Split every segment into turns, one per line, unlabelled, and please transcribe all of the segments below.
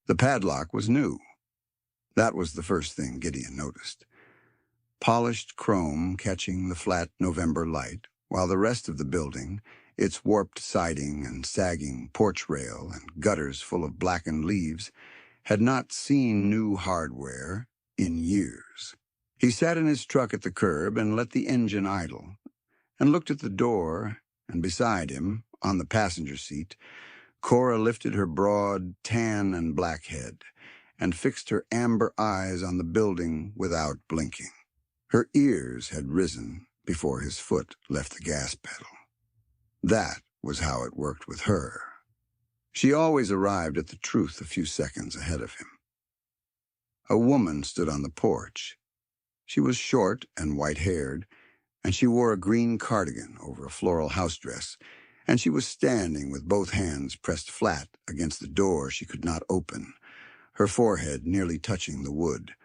The padlock was new. That was the first thing Gideon noticed. Polished chrome catching the flat November light, while the rest of the building, its warped siding and sagging porch rail and gutters full of blackened leaves, had not seen new hardware in years. He sat in his truck at the curb and let the engine idle, and looked at the door, and beside him, on the passenger seat, Cora lifted her broad, tan and black head and fixed her amber eyes on the building without blinking. Her ears had risen before his foot left the gas pedal. That was how it worked with her. She always arrived at the truth a few seconds ahead of him. A woman stood on the porch. She was short and white-haired, and she wore a green cardigan over a floral house dress, and she was standing with both hands pressed flat against the door she could not open, her forehead nearly touching the wood,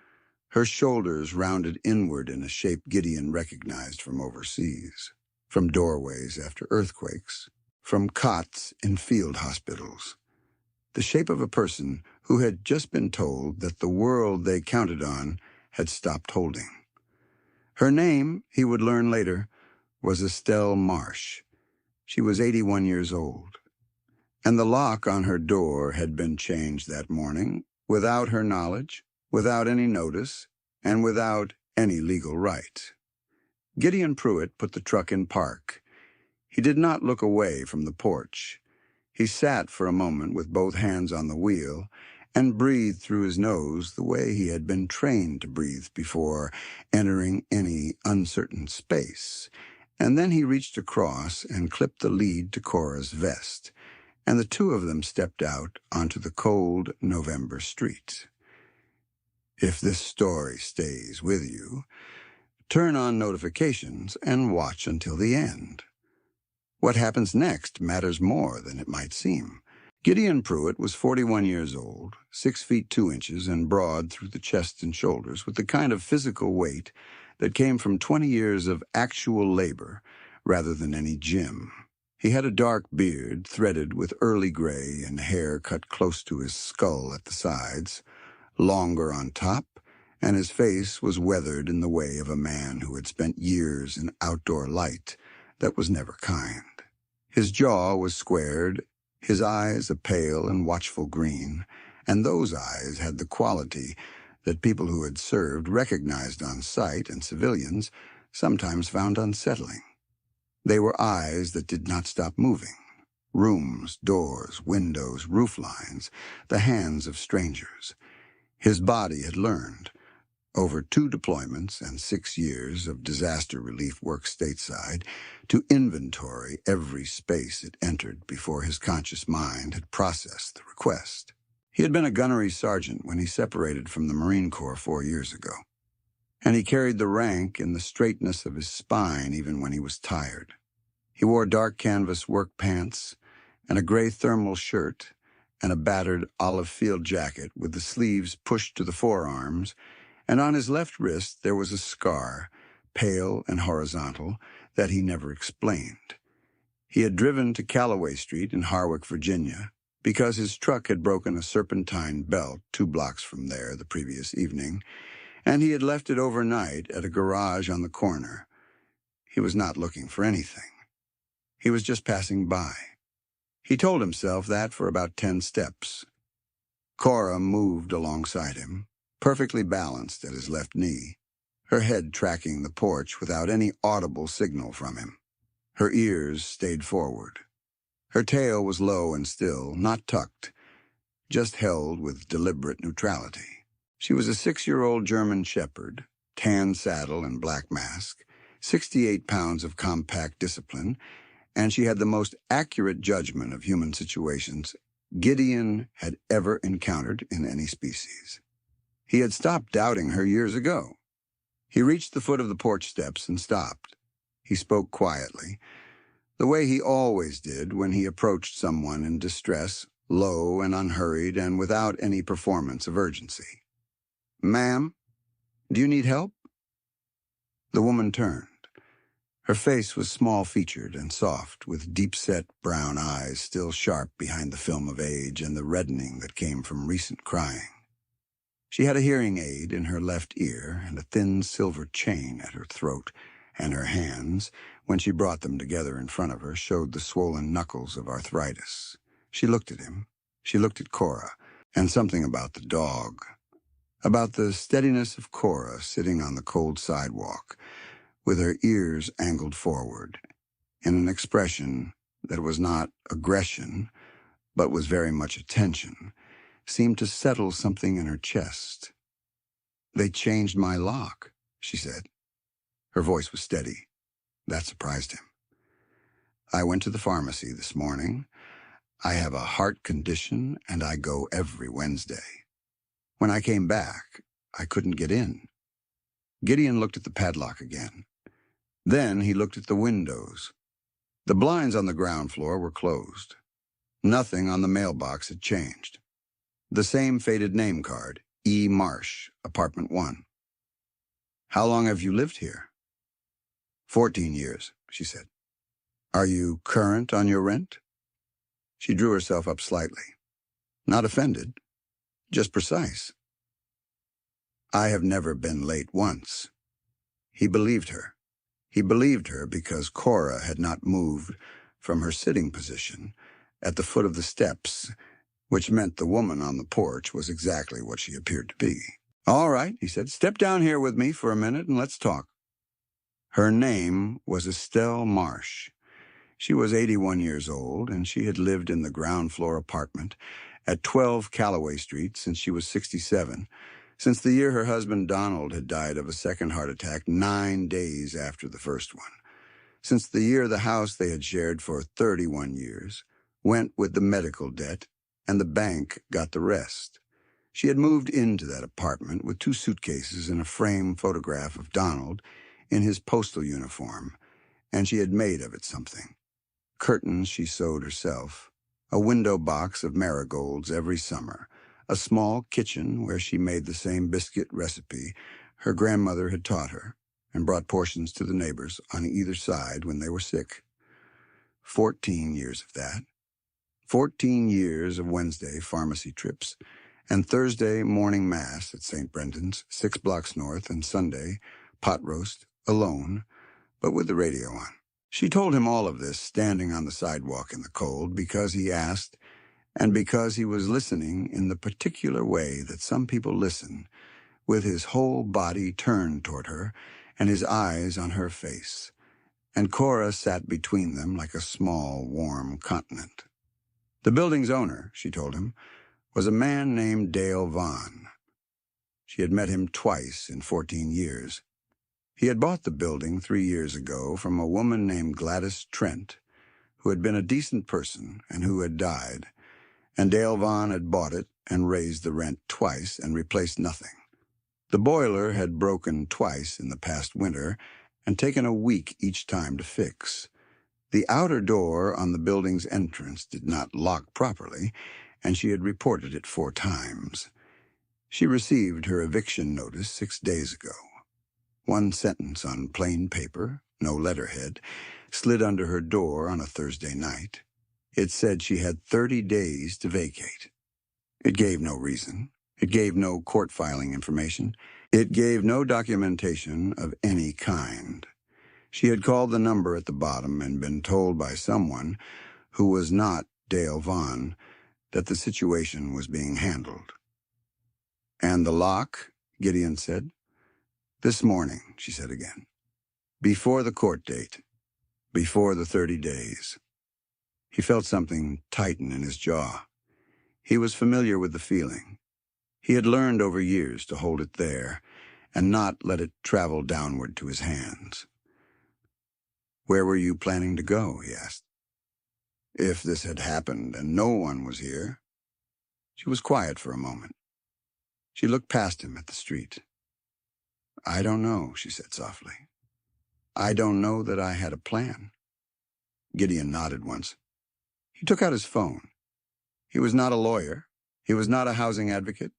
her shoulders rounded inward in a shape Gideon recognized from overseas, from doorways after earthquakes, from cots in field hospitals. The shape of a person who had just been told that the world they counted on had stopped holding. Her name, he would learn later, was Estelle Marsh. She was 81 years old, and the lock on her door had been changed that morning without her knowledge, without any notice, and without any legal right. Gideon Pruitt put the truck in park. He did not look away from the porch. He sat for a moment with both hands on the wheel and breathed through his nose the way he had been trained to breathe before entering any uncertain space. And then he reached across and clipped the lead to Cora's vest, and the two of them stepped out onto the cold November street. If this story stays with you, turn on notifications and watch until the end. What happens next matters more than it might seem. Gideon Pruitt was 41 years old, 6 feet 2 inches and broad through the chest and shoulders, with the kind of physical weight that came from 20 years of actual labor rather than any gym. He had a dark beard threaded with early gray and hair cut close to his skull at the sides, longer on top, and his face was weathered in the way of a man who had spent years in outdoor light that was never kind. His jaw was squared, his eyes a pale and watchful green, and those eyes had the quality that people who had served recognized on sight and civilians sometimes found unsettling. They were eyes that did not stop moving. Rooms, doors, windows, roof lines, the hands of strangers. His body had learned, over 2 deployments and 6 years of disaster relief work stateside, to inventory every space it entered before his conscious mind had processed the request. He had been a gunnery sergeant when he separated from the Marine Corps 4 years ago, and he carried the rank in the straightness of his spine even when he was tired. He wore dark canvas work pants and a gray thermal shirt and a battered olive field jacket with the sleeves pushed to the forearms, and on his left wrist there was a scar, pale and horizontal, that he never explained. He had driven to Callaway Street in Harwick, Virginia, because his truck had broken a serpentine belt 2 blocks from there the previous evening, and he had left it overnight at a garage on the corner. He was not looking for anything. He was just passing by. He told himself that for about 10 steps. Cora moved alongside him, perfectly balanced at his left knee, her head tracking the porch without any audible signal from him. Her ears stayed forward. Her tail was low and still, not tucked, just held with deliberate neutrality. She was a 6-year-old German shepherd, tan saddle and black mask, 68 pounds of compact discipline, and she had the most accurate judgment of human situations Gideon had ever encountered in any species. He had stopped doubting her years ago. He reached the foot of the porch steps and stopped. He spoke quietly, the way he always did when he approached someone in distress, low and unhurried and without any performance of urgency. "Ma'am, do you need help?" The woman turned. Her face was small-featured and soft, with deep-set brown eyes still sharp behind the film of age and the reddening that came from recent crying. She had a hearing aid in her left ear and a thin silver chain at her throat, and her hands, when she brought them together in front of her, showed the swollen knuckles of arthritis. She looked at him. She looked at Cora, and something about the dog. About the steadiness of Cora sitting on the cold sidewalk, with her ears angled forward, in an expression that was not aggression, but was very much attention, seemed to settle something in her chest. "They changed my lock," she said. Her voice was steady. That surprised him. "I went to the pharmacy this morning. I have a heart condition, and I go every Wednesday. When I came back, I couldn't get in." Gideon looked at the padlock again. Then he looked at the windows. The blinds on the ground floor were closed. Nothing on the mailbox had changed. The same faded name card, E. Marsh, Apartment 1. "How long have you lived here?" 14 years, she said. "Are you current on your rent?" She drew herself up slightly. Not offended, just precise. "I have never been late once." He believed her. He believed her because Cora had not moved from her sitting position at the foot of the steps, which meant the woman on the porch was exactly what she appeared to be. "All right," he said, "step down here with me for a minute and let's talk." Her name was Estelle Marsh. She was 81 years old, and she had lived in the ground-floor apartment at 12 Callaway Street since she was 67, since the year her husband Donald had died of a second heart attack 9 days after the first one, since the year the house they had shared for 31 years went with the medical debt, and the bank got the rest. She had moved into that apartment with 2 suitcases and a framed photograph of Donald in his postal uniform, and she had made of it something. Curtains she sewed herself, a window box of marigolds every summer, a small kitchen where she made the same biscuit recipe her grandmother had taught her, and brought portions to the neighbors on either side when they were sick. 14 years of that. 14 years of Wednesday pharmacy trips, and Thursday morning mass at St. Brendan's, 6 blocks north, and Sunday pot roast, alone, but with the radio on. She told him all of this standing on the sidewalk in the cold because he asked, and because he was listening in the particular way that some people listen, with his whole body turned toward her and his eyes on her face. And Cora sat between them like a small, warm continent. The building's owner, she told him, was a man named Dale Vaughn. She had met him twice in 14 years. He had bought the building 3 years ago from a woman named Gladys Trent, who had been a decent person and who had died, and Dale Vaughn had bought it and raised the rent twice and replaced nothing. The boiler had broken twice in the past winter and taken a week each time to fix. The outer door on the building's entrance did not lock properly, and she had reported it 4 times. She received her eviction notice 6 days ago. 1 sentence on plain paper, no letterhead, slid under her door on a Thursday night. It said she had 30 days to vacate. It gave no reason. It gave no court filing information. It gave no documentation of any kind. She had called the number at the bottom and been told by someone who was not Dale Vaughn that the situation was being handled. "And the lock?" Gideon said. "This morning," she said again. "Before the court date. Before the 30 days. He felt something tighten in his jaw. He was familiar with the feeling. He had learned over years to hold it there and not let it travel downward to his hands. "Where were you planning to go?" he asked. "If this had happened and no one was here." She was quiet for a moment. She looked past him at the street. "I don't know," she said softly. "I don't know that I had a plan." Gideon nodded once. He took out his phone. He was not a lawyer. He was not a housing advocate.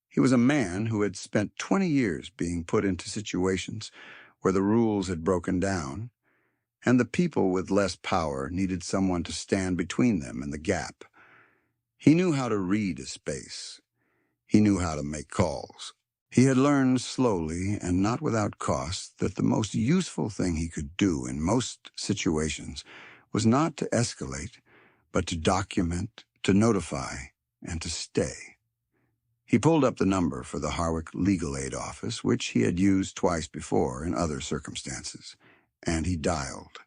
He was a man who had spent 20 years being put into situations where the rules had broken down, and the people with less power needed someone to stand between them and the gap. He knew how to read a space. He knew how to make calls. He had learned slowly and not without cost that the most useful thing he could do in most situations was not to escalate, but to document, to notify, and to stay. He pulled up the number for the Harwick Legal Aid Office, which he had used twice before in other circumstances, and he dialed.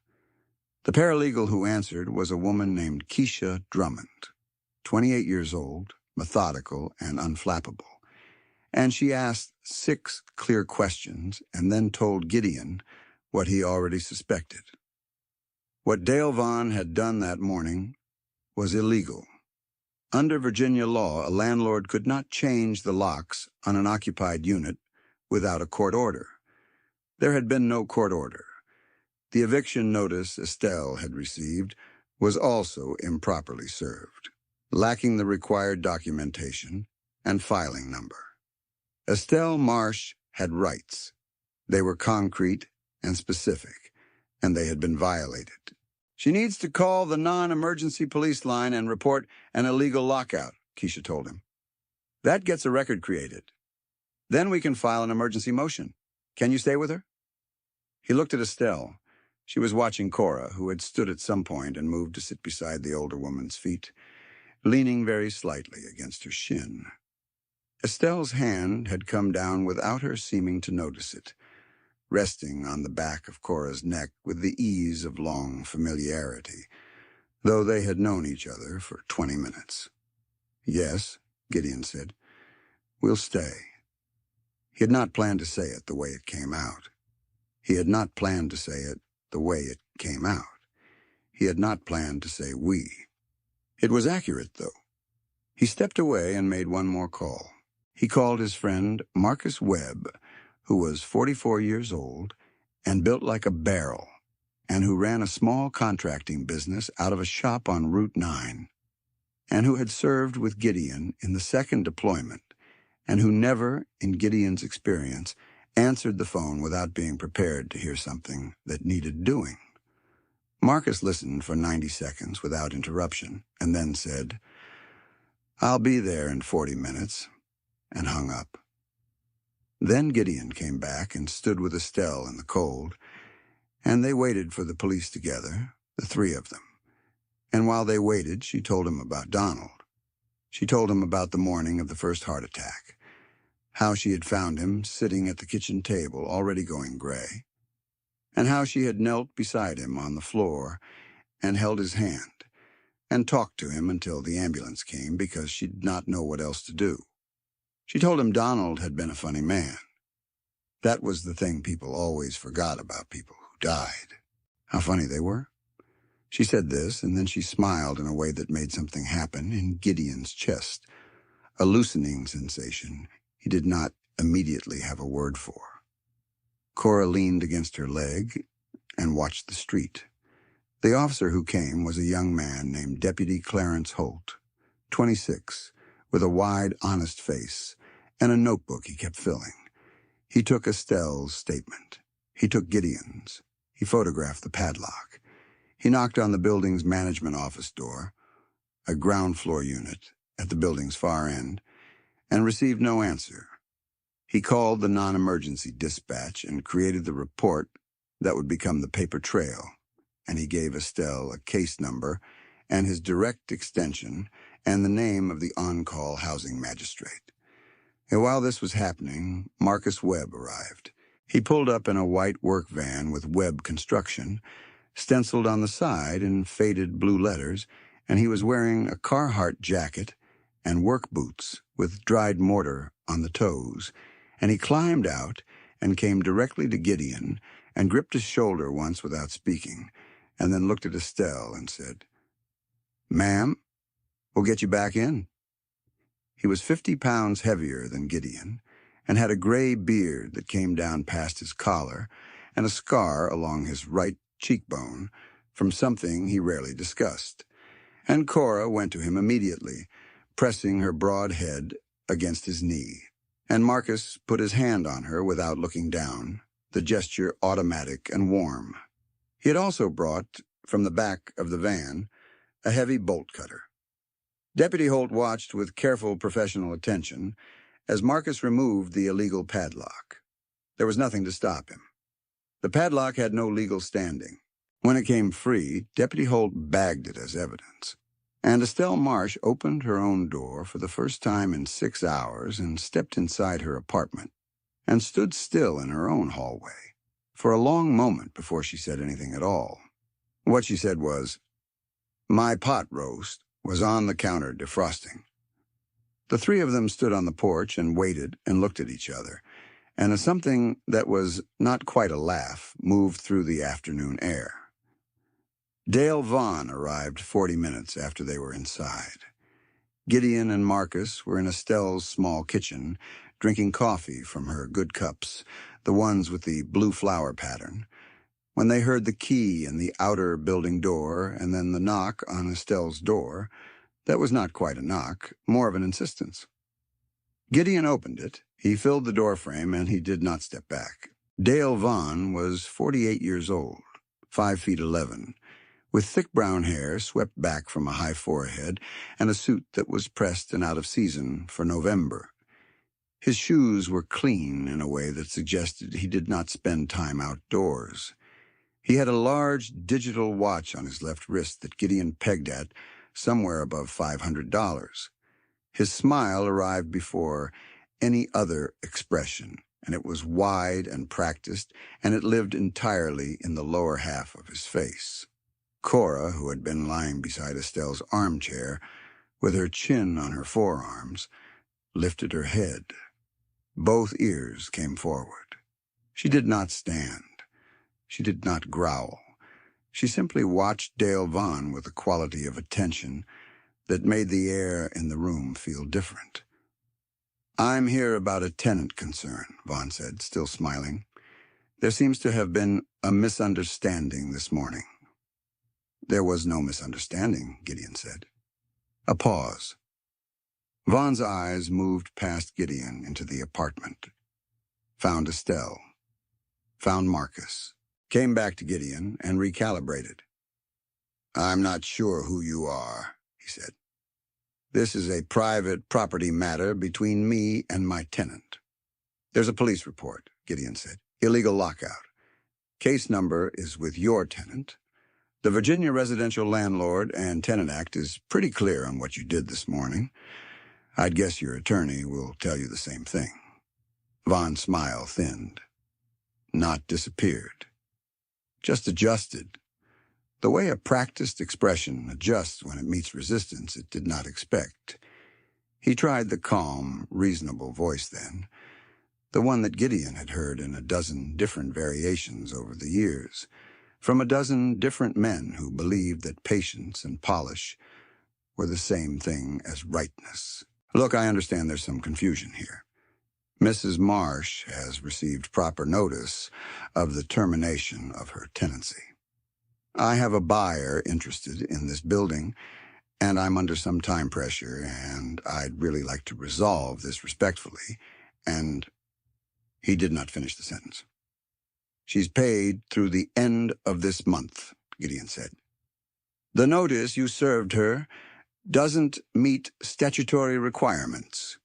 The paralegal who answered was a woman named Keisha Drummond, 28 years old, methodical and unflappable. And she asked 6 clear questions and then told Gideon what he already suspected. What Dale Vaughn had done that morning was illegal. Under Virginia law, a landlord could not change the locks on an occupied unit without a court order. There had been no court order. The eviction notice Estelle had received was also improperly served, lacking the required documentation and filing number. Estelle Marsh had rights. They were concrete and specific, and they had been violated. She needs to call the non-emergency police line and report an illegal lockout, Keisha told him. That gets a record created. Then we can file an emergency motion. Can you stay with her? He looked at Estelle. She was watching Cora, who had stood at some point and moved to sit beside the older woman's feet, leaning very slightly against her shin. Estelle's hand had come down without her seeming to notice it, resting on the back of Cora's neck with the ease of long familiarity, though they had known each other for 20 minutes. Yes, Gideon said, we'll stay. He had not planned to say it the way it came out. He had not planned to say it the way it came out. He had not planned to say we. It was accurate, though. He stepped away and made one more call. He called his friend Marcus Webb, who was 44 years old and built like a barrel, and who ran a small contracting business out of a shop on Route 9, and who had served with Gideon in the second deployment, and who never, in Gideon's experience, answered the phone without being prepared to hear something that needed doing. Marcus listened for 90 seconds without interruption, and then said, "I'll be there in 40 minutes," and hung up. Then Gideon came back and stood with Estelle in the cold, and they waited for the police together, the 3 of them. And while they waited, she told him about Donald. She told him about the morning of the first heart attack, how she had found him sitting at the kitchen table, already going gray, and how she had knelt beside him on the floor and held his hand and talked to him until the ambulance came because she did not know what else to do. She told him Donald had been a funny man. That was the thing people always forgot about people who died, how funny they were. She said this, and then she smiled in a way that made something happen in Gideon's chest, a loosening sensation he did not immediately have a word for. Cora leaned against her leg and watched the street. The officer who came was a young man named Deputy Clarence Holt, 26, with a wide, honest face and a notebook he kept filling. He took Estelle's statement. He took Gideon's. He photographed the padlock. He knocked on the building's management office door, a ground floor unit at the building's far end, and received no answer. He called the non-emergency dispatch and created the report that would become the paper trail, and he gave Estelle a case number and his direct extension and the name of the on-call housing magistrate. And while this was happening, Marcus Webb arrived. He pulled up in a white work van with Webb Construction, stenciled on the side in faded blue letters, and he was wearing a Carhartt jacket and work boots with dried mortar on the toes, and he climbed out and came directly to Gideon and gripped his shoulder once without speaking, and then looked at Estelle and said, "Ma'am, we'll get you back in." He was 50 pounds heavier than Gideon and had a gray beard that came down past his collar and a scar along his right cheekbone from something he rarely discussed. And Cora went to him immediately, pressing her broad head against his knee. And Marcus put his hand on her without looking down, the gesture automatic and warm. He had also brought, from the back of the van, a heavy bolt cutter. Deputy Holt watched with careful professional attention as Marcus removed the illegal padlock. There was nothing to stop him. The padlock had no legal standing. When it came free, Deputy Holt bagged it as evidence. And Estelle Marsh opened her own door for the first time in 6 hours and stepped inside her apartment and stood still in her own hallway for a long moment before she said anything at all. What she said was, "My pot roast was on the counter defrosting." The three of them stood on the porch and waited and looked at each other, and as something that was not quite a laugh moved through the afternoon air. Dale Vaughn arrived 40 minutes after they were inside. Gideon and Marcus were in Estelle's small kitchen, drinking coffee from her good cups, the ones with the blue flower pattern, when they heard the key in the outer building door and then the knock on Estelle's door. That was not quite a knock, more of an insistence. Gideon opened it. He filled the doorframe, and he did not step back. Dale Vaughn was 48 years old, 5'11", with thick brown hair swept back from a high forehead and a suit that was pressed and out of season for November. His shoes were clean in a way that suggested he did not spend time outdoors. He had a large digital watch on his left wrist that Gideon pegged at somewhere above $500. His smile arrived before any other expression, and it was wide and practiced, and it lived entirely in the lower half of his face. Cora, who had been lying beside Estelle's armchair, with her chin on her forearms, lifted her head. Both ears came forward. She did not stand. She did not growl. She simply watched Dale Vaughn with a quality of attention that made the air in the room feel different. "I'm here about a tenant concern," Vaughn said, still smiling. "There seems to have been a misunderstanding this morning." "There was no misunderstanding," Gideon said. A pause. Vaughn's eyes moved past Gideon into the apartment. Found Estelle. Found Marcus. Came back to Gideon and recalibrated. "I'm not sure who you are," he said. "This is a private property matter between me and my tenant." "There's a police report," Gideon said. "Illegal lockout. Case number is with your tenant. The Virginia Residential Landlord and Tenant Act is pretty clear on what you did this morning. I'd guess your attorney will tell you the same thing." Vaughn's smile thinned. Not disappeared. Just adjusted. The way a practiced expression adjusts when it meets resistance it did not expect. He tried the calm, reasonable voice then, the one that Gideon had heard in a dozen different variations over the years, from a dozen different men who believed that patience and polish were the same thing as rightness. "Look, I understand there's some confusion here. Mrs. Marsh has received proper notice of the termination of her tenancy. I have a buyer interested in this building, and I'm under some time pressure, and I'd really like to resolve this respectfully, and—" He did not finish the sentence. "She's paid through the end of this month," Gideon said. "The notice you served her doesn't meet statutory requirements.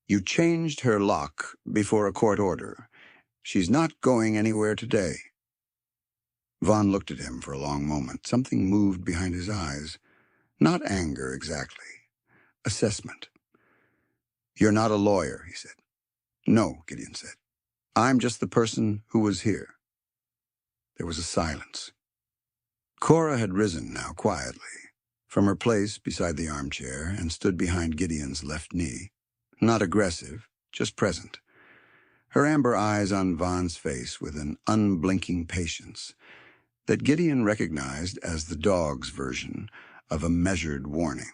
You changed her lock before a court order. She's not going anywhere today." Vaughn looked at him for a long moment. Something moved behind his eyes. Not anger exactly. Assessment. "You're not a lawyer," he said. "No," Gideon said. "I'm just the person who was here." There was a silence. Cora had risen now quietly from her place beside the armchair and stood behind Gideon's left knee. Not aggressive, just present. Her amber eyes on Vaughn's face with an unblinking patience that Gideon recognized as the dog's version of a measured warning.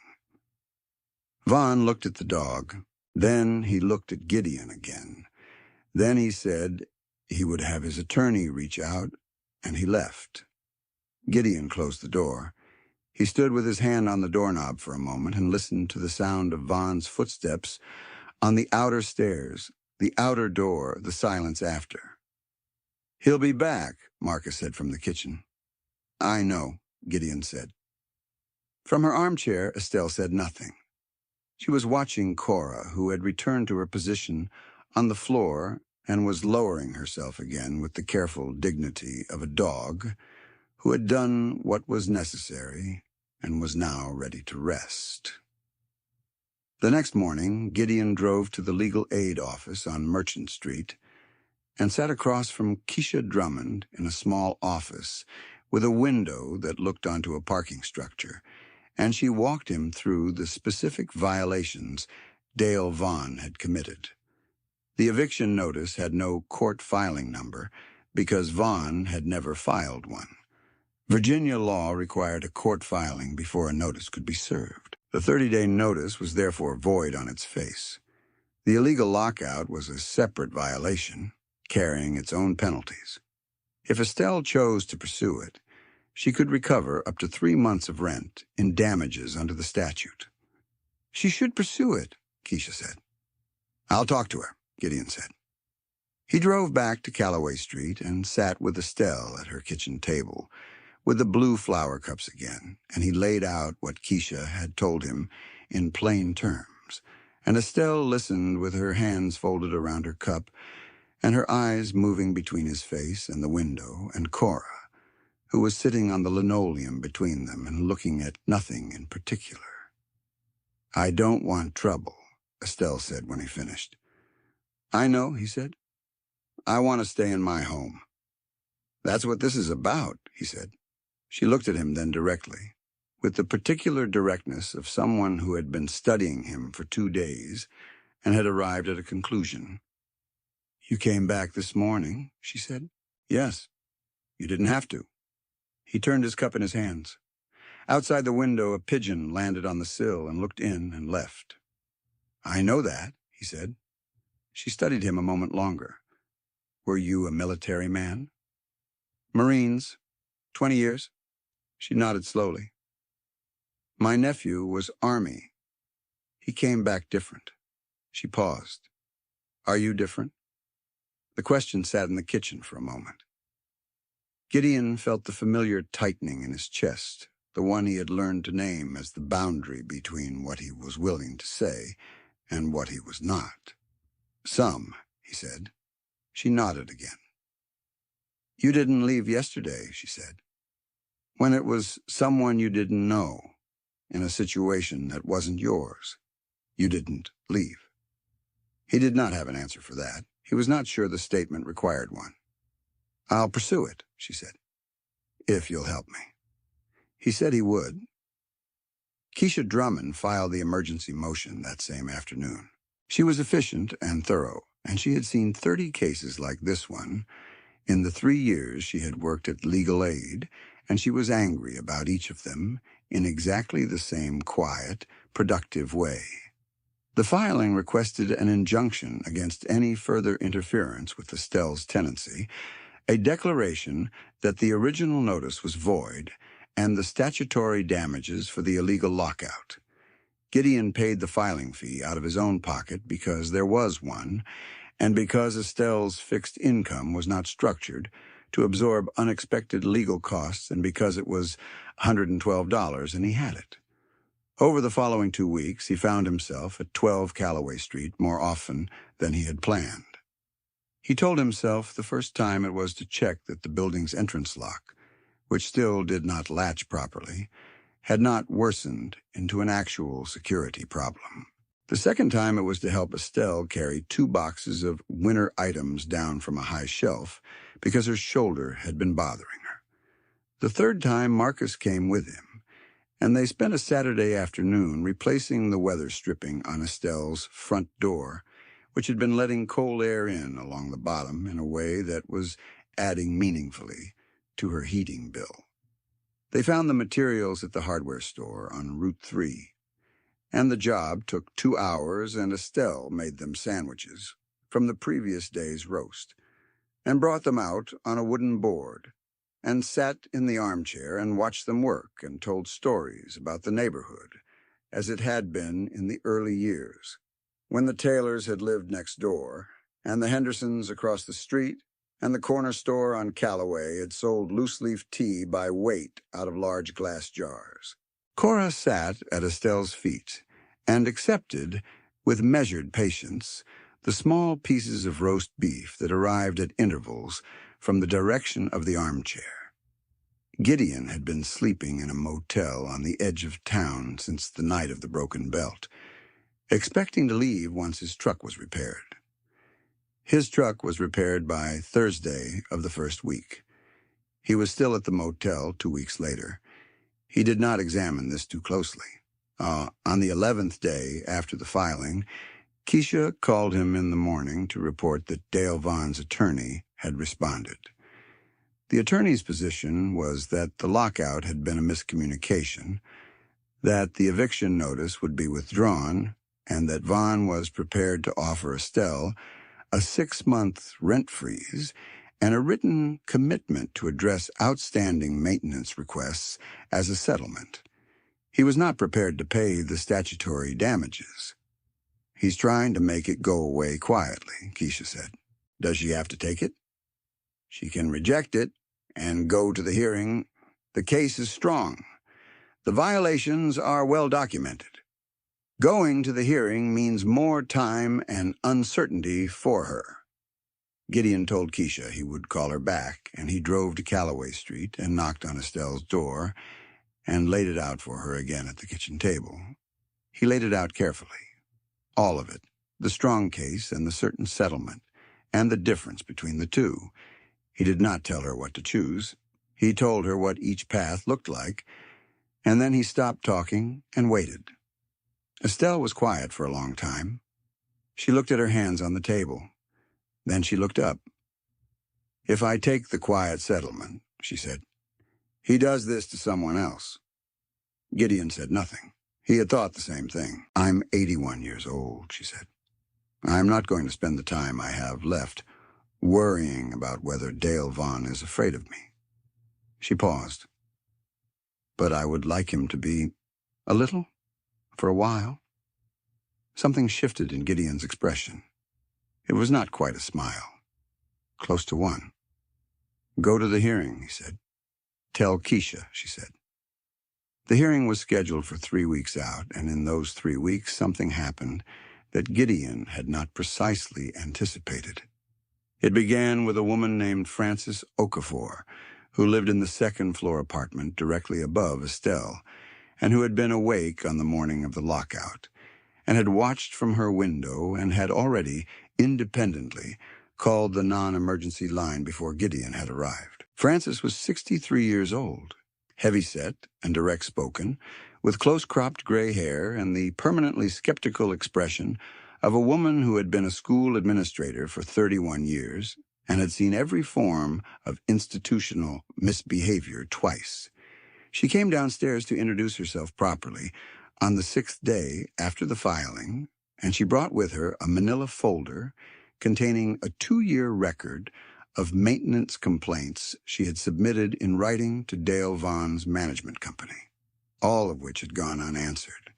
Vaughn looked at the dog. Then he looked at Gideon again. Then he said he would have his attorney reach out, and he left. Gideon closed the door. He stood with his hand on the doorknob for a moment and listened to the sound of Vaughn's footsteps on the outer stairs, the outer door, the silence after. "He'll be back," Marcus said from the kitchen. I know, Gideon said. From her armchair, Estelle said nothing. She was watching Cora, who had returned to her position on the floor and was lowering herself again with the careful dignity of a dog who had done what was necessary and was now ready to rest. The next morning, Gideon drove to the legal aid office on Merchant Street and sat across from Keisha Drummond in a small office with a window that looked onto a parking structure, and she walked him through the specific violations Dale Vaughn had committed. The eviction notice had no court filing number because Vaughn had never filed one. Virginia law required a court filing before a notice could be served. The 30-day notice was therefore void on its face. The illegal lockout was a separate violation, carrying its own penalties. If Estelle chose to pursue it, she could recover up to 3 months of rent in damages under the statute. She should pursue it, Keisha said. I'll talk to her, Gideon said. He drove back to Calloway Street and sat with Estelle at her kitchen table, with the blue flower cups again, and he laid out what Keisha had told him in plain terms, and Estelle listened with her hands folded around her cup and her eyes moving between his face and the window and Cora, who was sitting on the linoleum between them and looking at nothing in particular. I don't want trouble, Estelle said when he finished. I know, he said. I want to stay in my home. That's what this is about, he said. She looked at him then directly, with the particular directness of someone who had been studying him for 2 days and had arrived at a conclusion. You came back this morning, she said. Yes. You didn't have to. He turned his cup in his hands. Outside the window, a pigeon landed on the sill and looked in and left. I know that, he said. She studied him a moment longer. Were you a military man? Marines. 20 years. She nodded slowly. My nephew was Army. He came back different. She paused. Are you different? The question sat in the kitchen for a moment. Gideon felt the familiar tightening in his chest, the one he had learned to name as the boundary between what he was willing to say and what he was not. Some, he said. She nodded again. You didn't leave yesterday, she said. When it was someone you didn't know, in a situation that wasn't yours, you didn't leave. He did not have an answer for that. He was not sure the statement required one. I'll pursue it, she said, if you'll help me. He said he would. Keisha Drummond filed the emergency motion that same afternoon. She was efficient and thorough, and she had seen 30 cases like this one in the 3 years she had worked at Legal Aid, and she was angry about each of them in exactly the same quiet, productive way. The filing requested an injunction against any further interference with Estelle's tenancy, a declaration that the original notice was void, and the statutory damages for the illegal lockout. Gideon paid the filing fee out of his own pocket because there was one, and because Estelle's fixed income was not structured to absorb unexpected legal costs, and because it was $112 and he had it. Over the following 2 weeks, he found himself at 12 Calloway Street more often than he had planned. He told himself the first time it was to check that the building's entrance lock, which still did not latch properly, had not worsened into an actual security problem. The second time it was to help Estelle carry 2 boxes of winter items down from a high shelf because her shoulder had been bothering her. The third time Marcus came with him, and they spent a Saturday afternoon replacing the weather stripping on Estelle's front door, which had been letting cold air in along the bottom in a way that was adding meaningfully to her heating bill. They found the materials at the hardware store on Route 3, and the job took 2 hours, and Estelle made them sandwiches from the previous day's roast, and brought them out on a wooden board, and sat in the armchair and watched them work and told stories about the neighborhood, as it had been in the early years, when the Taylors had lived next door, and the Hendersons across the street, and the corner store on Callaway had sold loose-leaf tea by weight out of large glass jars. Cora sat at Estelle's feet and accepted, with measured patience, the small pieces of roast beef that arrived at intervals from the direction of the armchair. Gideon had been sleeping in a motel on the edge of town since the night of the broken belt, expecting to leave once his truck was repaired. His truck was repaired by Thursday of the first week. He was still at the motel 2 weeks later. He did not examine this too closely. On the 11th day after the filing, Keisha called him in the morning to report that Dale Vaughn's attorney had responded. The attorney's position was that the lockout had been a miscommunication, that the eviction notice would be withdrawn, and that Vaughn was prepared to offer Estelle a 6-month rent freeze and a written commitment to address outstanding maintenance requests as a settlement. He was not prepared to pay the statutory damages. He's trying to make it go away quietly, Keisha said. Does she have to take it? She can reject it and go to the hearing. The case is strong. The violations are well documented. Going to the hearing means more time and uncertainty for her. Gideon told Keisha he would call her back, and he drove to Callaway Street and knocked on Estelle's door and laid it out for her again at the kitchen table. He laid it out carefully. All of it, the strong case and the certain settlement, and the difference between the two. He did not tell her what to choose. He told her what each path looked like, and then he stopped talking and waited. Estelle was quiet for a long time. She looked at her hands on the table. Then she looked up. If I take the quiet settlement, she said, he does this to someone else. Gideon said nothing. He had thought the same thing. I'm 81 years old, she said. I'm not going to spend the time I have left worrying about whether Dale Vaughn is afraid of me. She paused. But I would like him to be a little, for a while. Something shifted in Gideon's expression. It was not quite a smile. Close to one. Go to the hearing, he said. Tell Keisha, she said. The hearing was scheduled for 3 weeks out, and in those 3 weeks something happened that Gideon had not precisely anticipated. It began with a woman named Frances Okafor, who lived in the second-floor apartment directly above Estelle, and who had been awake on the morning of the lockout, and had watched from her window and had already, independently, called the non-emergency line before Gideon had arrived. Frances was 63 years old, heavy-set and direct-spoken, with close-cropped gray hair and the permanently skeptical expression of a woman who had been a school administrator for 31 years and had seen every form of institutional misbehavior twice. She came downstairs to introduce herself properly on the 6th day after the filing, and she brought with her a manila folder containing a 2-year record of maintenance complaints she had submitted in writing to Dale Vaughn's management company, all of which had gone unanswered.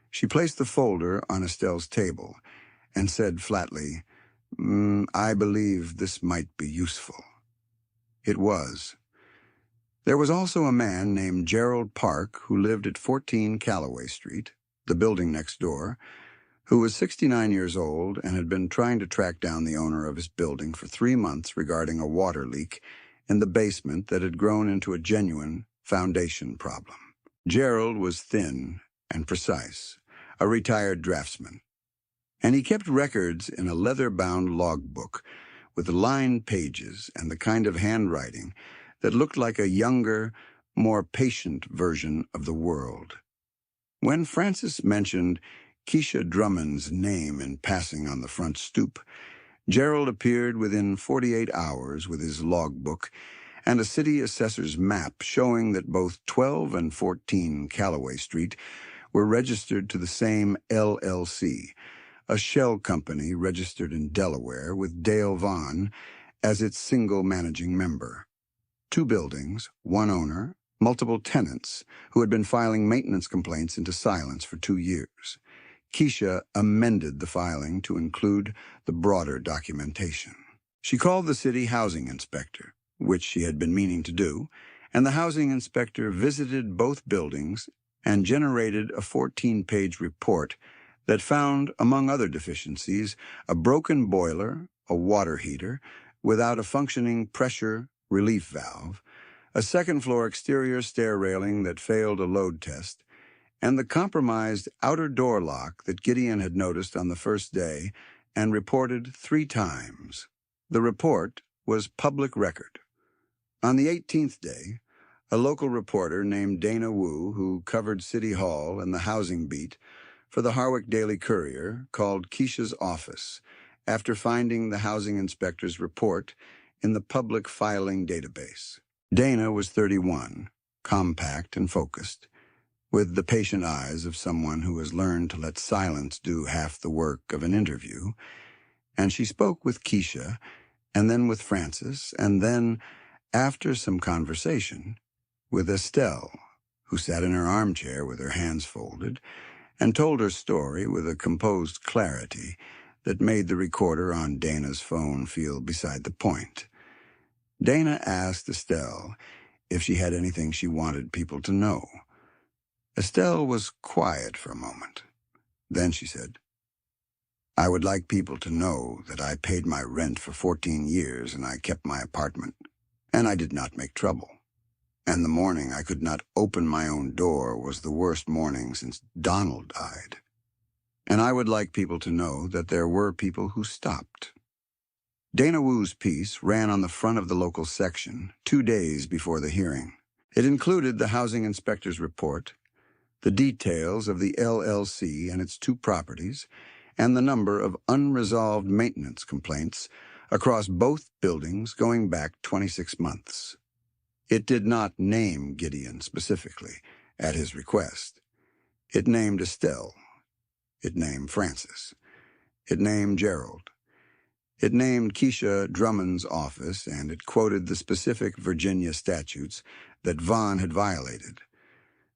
She placed the folder on Estelle's table and said flatly, I believe this might be useful. It was. There was also a man named Gerald Park who lived at 14 Callaway Street, the building next door, who was 69 years old and had been trying to track down the owner of his building for 3 months regarding a water leak in the basement that had grown into a genuine foundation problem. Gerald was thin and precise, a retired draftsman, and he kept records in a leather-bound logbook with lined pages and the kind of handwriting that looked like a younger, more patient version of the world. When Frances mentioned Keisha Drummond's name in passing on the front stoop, Gerald appeared within 48 hours with his logbook and a city assessor's map showing that both 12 and 14 Callaway Street were registered to the same LLC, a shell company registered in Delaware with Dale Vaughn as its single managing member. 2 buildings, 1 owner, multiple tenants who had been filing maintenance complaints into silence for 2 years. Keisha amended the filing to include the broader documentation. She called the city housing inspector, which she had been meaning to do, and the housing inspector visited both buildings and generated a 14-page report that found, among other deficiencies, a broken boiler, a water heater, without a functioning pressure relief valve, a second-floor exterior stair railing that failed a load test, and the compromised outer door lock that Gideon had noticed on the first day and reported 3 times. The report was public record. On the 18th day, a local reporter named Dana Wu, who covered City Hall and the housing beat for the Harwick Daily Courier, called Keisha's office after finding the housing inspector's report in the public filing database. Dana was 31, compact and focused, with the patient eyes of someone who has learned to let silence do half the work of an interview, and she spoke with Keisha, and then with Francis, and then, after some conversation, with Estelle, who sat in her armchair with her hands folded, and told her story with a composed clarity that made the recorder on Dana's phone feel beside the point. Dana asked Estelle if she had anything she wanted people to know. Estelle was quiet for a moment. Then she said, "I would like people to know that I paid my rent for 14 years and I kept my apartment, and I did not make trouble. And the morning I could not open my own door was the worst morning since Donald died. And I would like people to know that there were people who stopped." Dana Wu's piece ran on the front of the local section 2 days before the hearing. It included the housing inspector's report, the details of the LLC and its 2 properties, and the number of unresolved maintenance complaints across both buildings going back 26 months. It did not name Gideon specifically at his request. It named Estelle. It named Francis. It named Gerald. It named Keisha Drummond's office, and it quoted the specific Virginia statutes that Vaughn had violated.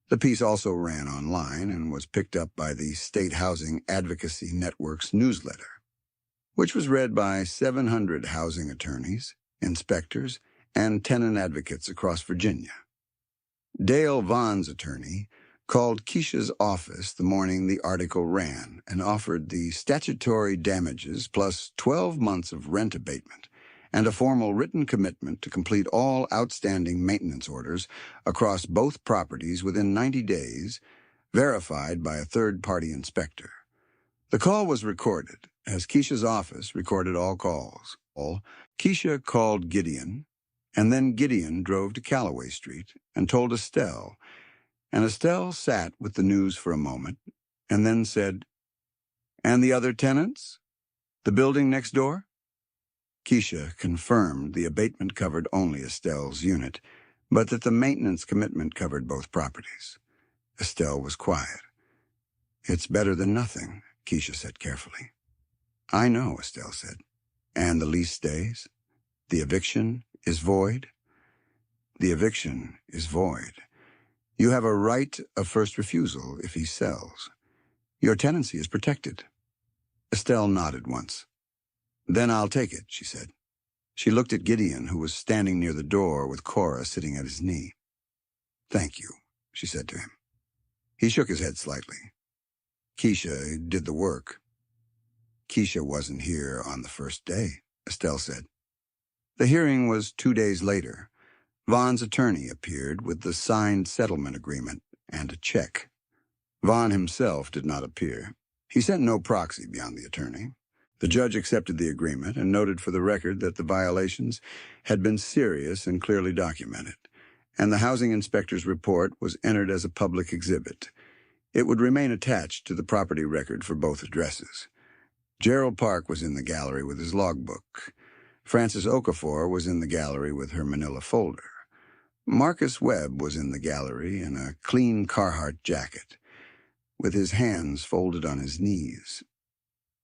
The piece also ran online and was picked up by the State Housing Advocacy Network's newsletter, which was read by 700 housing attorneys, inspectors, and tenant advocates across Virginia. Dale Vaughn's attorney called Keisha's office the morning the article ran and offered the statutory damages plus 12 months of rent abatement and a formal written commitment to complete all outstanding maintenance orders across both properties within 90 days, verified by a third-party inspector. The call was recorded, as Keisha's office recorded all calls. Keisha called Gideon, and then Gideon drove to Callaway Street and told Estelle, and Estelle sat with the news for a moment, and then said, "And the other tenants? The building next door?" Keisha confirmed the abatement covered only Estelle's unit, but that the maintenance commitment covered both properties. Estelle was quiet. "It's better than nothing," Keisha said carefully. "I know," Estelle said. "And the lease stays? The eviction is void?" "The eviction is void. You have a right of first refusal if he sells. Your tenancy is protected." Estelle nodded once. "Then I'll take it," she said. She looked at Gideon, who was standing near the door with Cora sitting at his knee. "Thank you," she said to him. He shook his head slightly. "Keisha did the work." "Keisha wasn't here on the first day," Estelle said. The hearing was 2 days later. Vaughn's attorney appeared with the signed settlement agreement and a check. Vaughn himself did not appear. He sent no proxy beyond the attorney. The judge accepted the agreement and noted for the record that the violations had been serious and clearly documented, and the housing inspector's report was entered as a public exhibit. It would remain attached to the property record for both addresses. Gerald Park was in the gallery with his logbook. Frances Okafor was in the gallery with her manila folder. Marcus Webb was in the gallery in a clean Carhartt jacket, with his hands folded on his knees.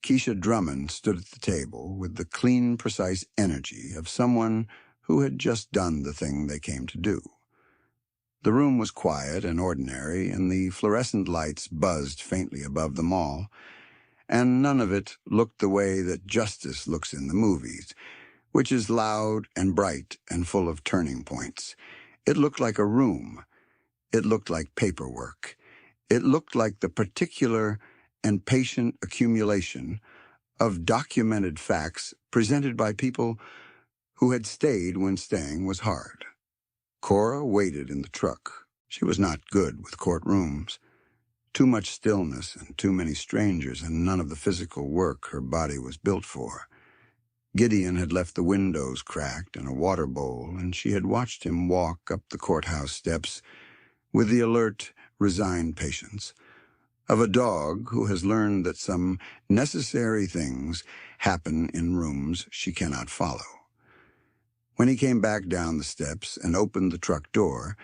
Keisha Drummond stood at the table with the clean, precise energy of someone who had just done the thing they came to do. The room was quiet and ordinary, and the fluorescent lights buzzed faintly above them all, and none of it looked the way that justice looks in the movies, which is loud and bright and full of turning points. It looked like a room. It looked like paperwork. It looked like the particular and patient accumulation of documented facts presented by people who had stayed when staying was hard. Cora waited in the truck. She was not good with courtrooms. Too much stillness and too many strangers and none of the physical work her body was built for. Gideon had left the windows cracked and a water bowl, and she had watched him walk up the courthouse steps with the alert, resigned patience of a dog who has learned that some necessary things happen in rooms she cannot follow. When he came back down the steps and opened the truck door,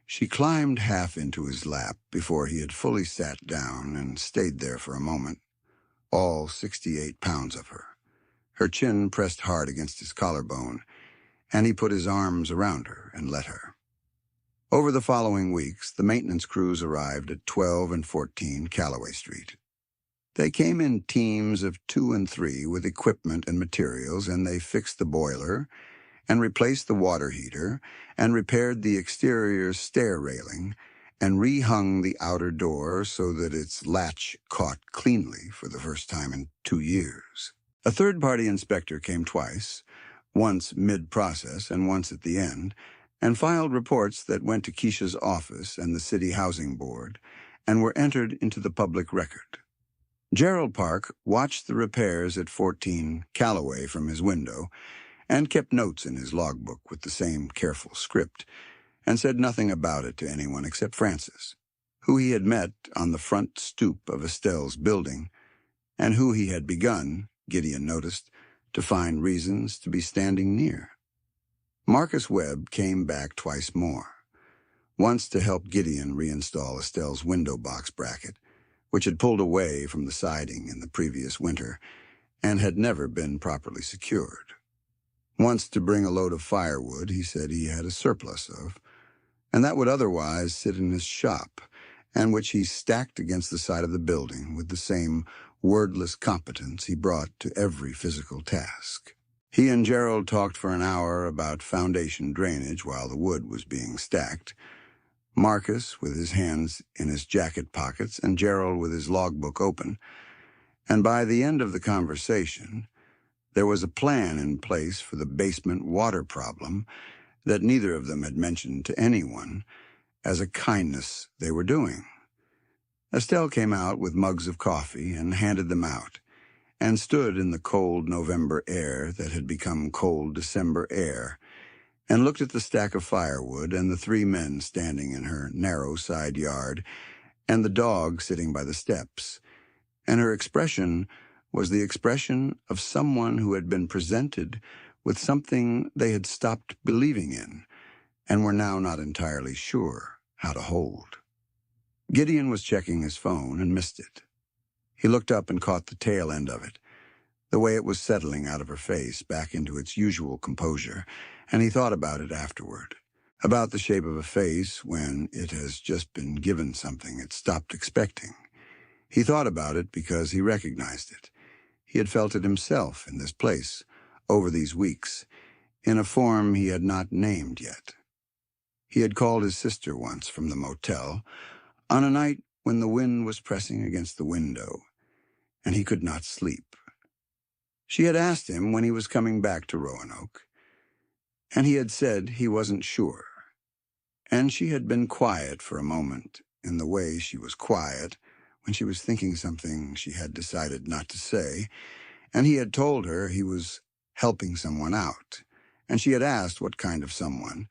she climbed half into his lap before he had fully sat down and stayed there for a moment, all 68 pounds of her. Her chin pressed hard against his collarbone, and he put his arms around her and let her. Over the following weeks, the maintenance crews arrived at 12 and 14 Calloway Street. They came in teams of 2 and 3 with equipment and materials, and they fixed the boiler and replaced the water heater and repaired the exterior stair railing and rehung the outer door so that its latch caught cleanly for the first time in 2 years. A third-party inspector came twice, once mid-process and once at the end, and filed reports that went to Keisha's office and the City Housing Board and were entered into the public record. Gerald Park watched the repairs at 14 Calloway from his window and kept notes in his logbook with the same careful script, and said nothing about it to anyone except Francis, who he had met on the front stoop of Estelle's building, and who he had begun, Gideon noticed, to find reasons to be standing near. Marcus Webb came back twice more, once to help Gideon reinstall Estelle's window box bracket, which had pulled away from the siding in the previous winter and had never been properly secured. Once to bring a load of firewood he said he had a surplus of, and that would otherwise sit in his shop, and which he stacked against the side of the building with the same wordless competence he brought to every physical task. He and Gerald talked for an hour about foundation drainage while the wood was being stacked, Marcus with his hands in his jacket pockets and Gerald with his logbook open, and by the end of the conversation, there was a plan in place for the basement water problem that neither of them had mentioned to anyone as a kindness they were doing. Estelle came out with mugs of coffee and handed them out, and stood in the cold November air that had become cold December air, and looked at the stack of firewood and the 3 men standing in her narrow side yard, and the dog sitting by the steps, and her expression was the expression of someone who had been presented with something they had stopped believing in and were now not entirely sure how to hold. Gideon was checking his phone and missed it. He looked up and caught the tail end of it, the way it was settling out of her face back into its usual composure, and he thought about it afterward, about the shape of a face when it has just been given something it stopped expecting. He thought about it because he recognized it. He had felt it himself in this place, over these weeks, in a form he had not named yet. He had called his sister once from the motel, on a night when the wind was pressing against the window, and he could not sleep. She had asked him when he was coming back to Roanoke, and he had said he wasn't sure. And she had been quiet for a moment in the way she was quiet when she was thinking something she had decided not to say, and he had told her he was helping someone out, and she had asked what kind of someone,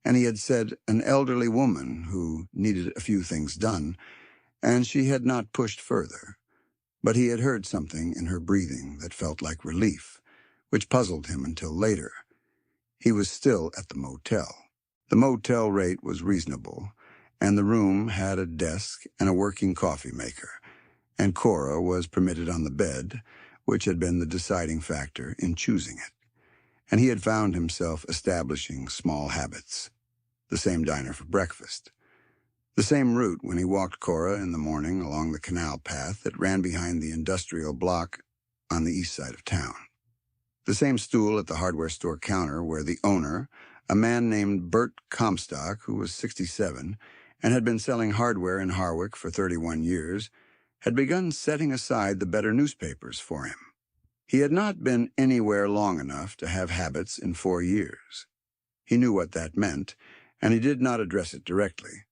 and he had said an elderly woman who needed a few things done, and she had not pushed further. But he had heard something in her breathing that felt like relief, which puzzled him until later. He was still at the motel. The motel rate was reasonable, and the room had a desk and a working coffee maker, and Cora was permitted on the bed, which had been the deciding factor in choosing it. And he had found himself establishing small habits. The same diner for breakfast. The same route when he walked Cora in the morning along the canal path that ran behind the industrial block on the east side of town. The same stool at the hardware store counter where the owner, a man named Bert Comstock, who was 67 and had been selling hardware in Harwick for 31 years, had begun setting aside the better newspapers for him. He had not been anywhere long enough to have habits in 4 years. He knew what that meant, and he did not address it directly.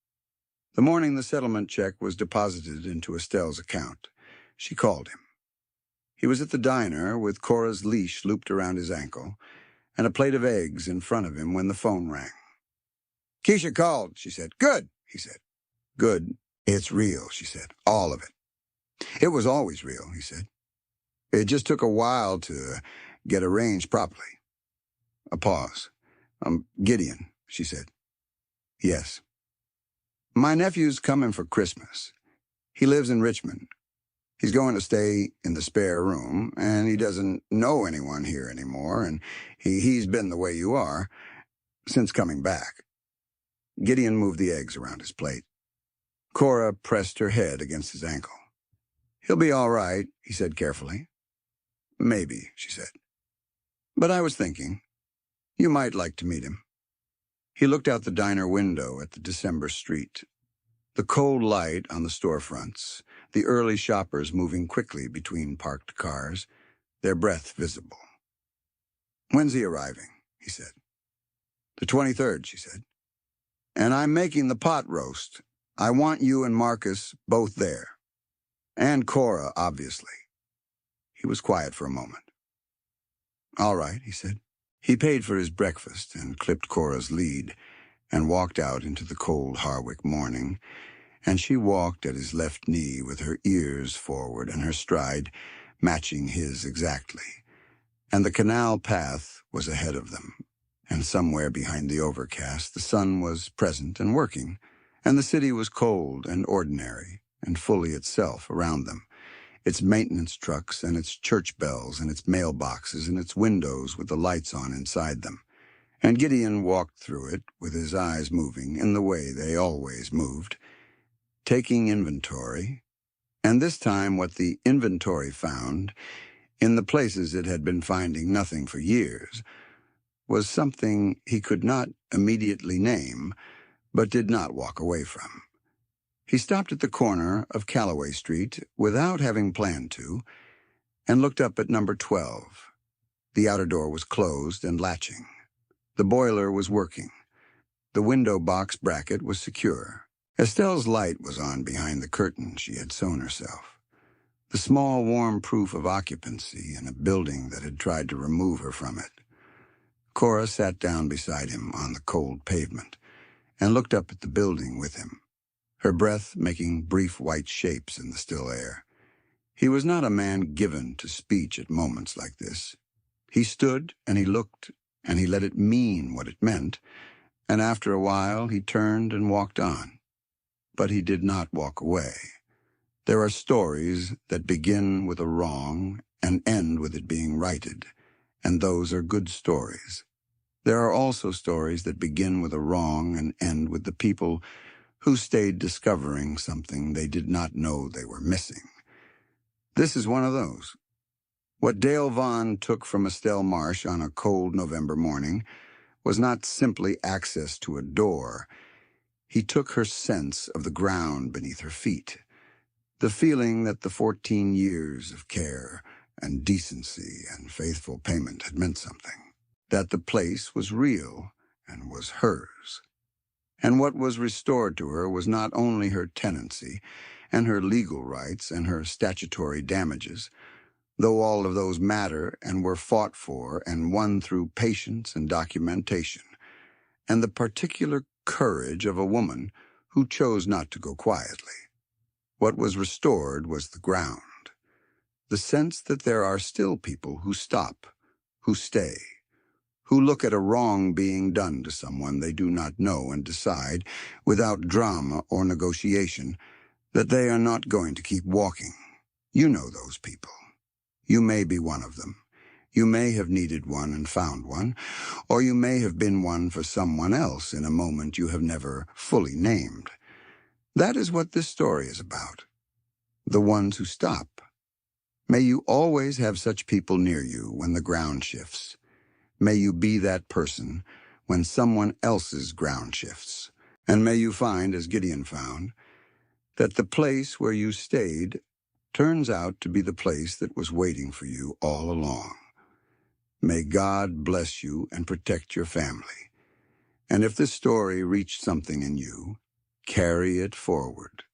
The morning the settlement check was deposited into Estelle's account, she called him. He was at the diner with Cora's leash looped around his ankle and a plate of eggs in front of him when the phone rang. "Keisha called," she said. "Good," he said. "Good. It's real," she said. "All of it." "It was always real," he said. "It just took a while to get arranged properly." A pause. "Gideon," she said. "Yes." "My nephew's coming for Christmas. He lives in Richmond. He's going to stay in the spare room, and he doesn't know anyone here anymore, and he's been the way you are since coming back." Gideon moved the eggs around his plate. Cora pressed her head against his ankle. "He'll be all right," he said carefully. "Maybe," she said. "But I was thinking, you might like to meet him." He looked out the diner window at the December street. The cold light on the storefronts, the early shoppers moving quickly between parked cars, their breath visible. "When's he arriving?" he said. "The 23rd, she said. "And I'm making the pot roast. I want you and Marcus both there. And Cora, obviously." He was quiet for a moment. "All right," he said. He paid for his breakfast and clipped Cora's lead and walked out into the cold Harwick morning, and she walked at his left knee with her ears forward and her stride matching his exactly. And the canal path was ahead of them, and somewhere behind the overcast the sun was present and working, and the city was cold and ordinary and fully itself around them, its maintenance trucks and its church bells and its mailboxes and its windows with the lights on inside them. And Gideon walked through it with his eyes moving in the way they always moved, taking inventory, and this time what the inventory found, in the places it had been finding nothing for years, was something he could not immediately name, but did not walk away from. He stopped at the corner of Calloway Street without having planned to, and looked up at number 12. The outer door was closed and latching. The boiler was working. The window box bracket was secure. Estelle's light was on behind the curtain she had sewn herself. The small, warm proof of occupancy in a building that had tried to remove her from it. Cora sat down beside him on the cold pavement and looked up at the building with him, her breath making brief white shapes in the still air. He was not a man given to speech at moments like this. He stood and he looked and he let it mean what it meant, and after a while he turned and walked on. But he did not walk away. There are stories that begin with a wrong and end with it being righted, and those are good stories. There are also stories that begin with a wrong and end with the people who stayed discovering something they did not know they were missing. This is one of those. What Dale Vaughn took from Estelle Marsh on a cold November morning was not simply access to a door. He took her sense of the ground beneath her feet, the feeling that the 14 years of care and decency and faithful payment had meant something, that the place was real and was hers. And what was restored to her was not only her tenancy and her legal rights and her statutory damages, though all of those matter and were fought for and won through patience and documentation, and the particular courage of a woman who chose not to go quietly. What was restored was the ground, the sense that there are still people who stop, who stay, who look at a wrong being done to someone they do not know and decide, without drama or negotiation, that they are not going to keep walking. You know those people. You may be one of them. You may have needed one and found one, or you may have been one for someone else in a moment you have never fully named. That is what this story is about. The ones who stop. May you always have such people near you when the ground shifts. May you be that person when someone else's ground shifts. And may you find, as Gideon found, that the place where you stayed turns out to be the place that was waiting for you all along. May God bless you and protect your family. And if this story reached something in you, carry it forward.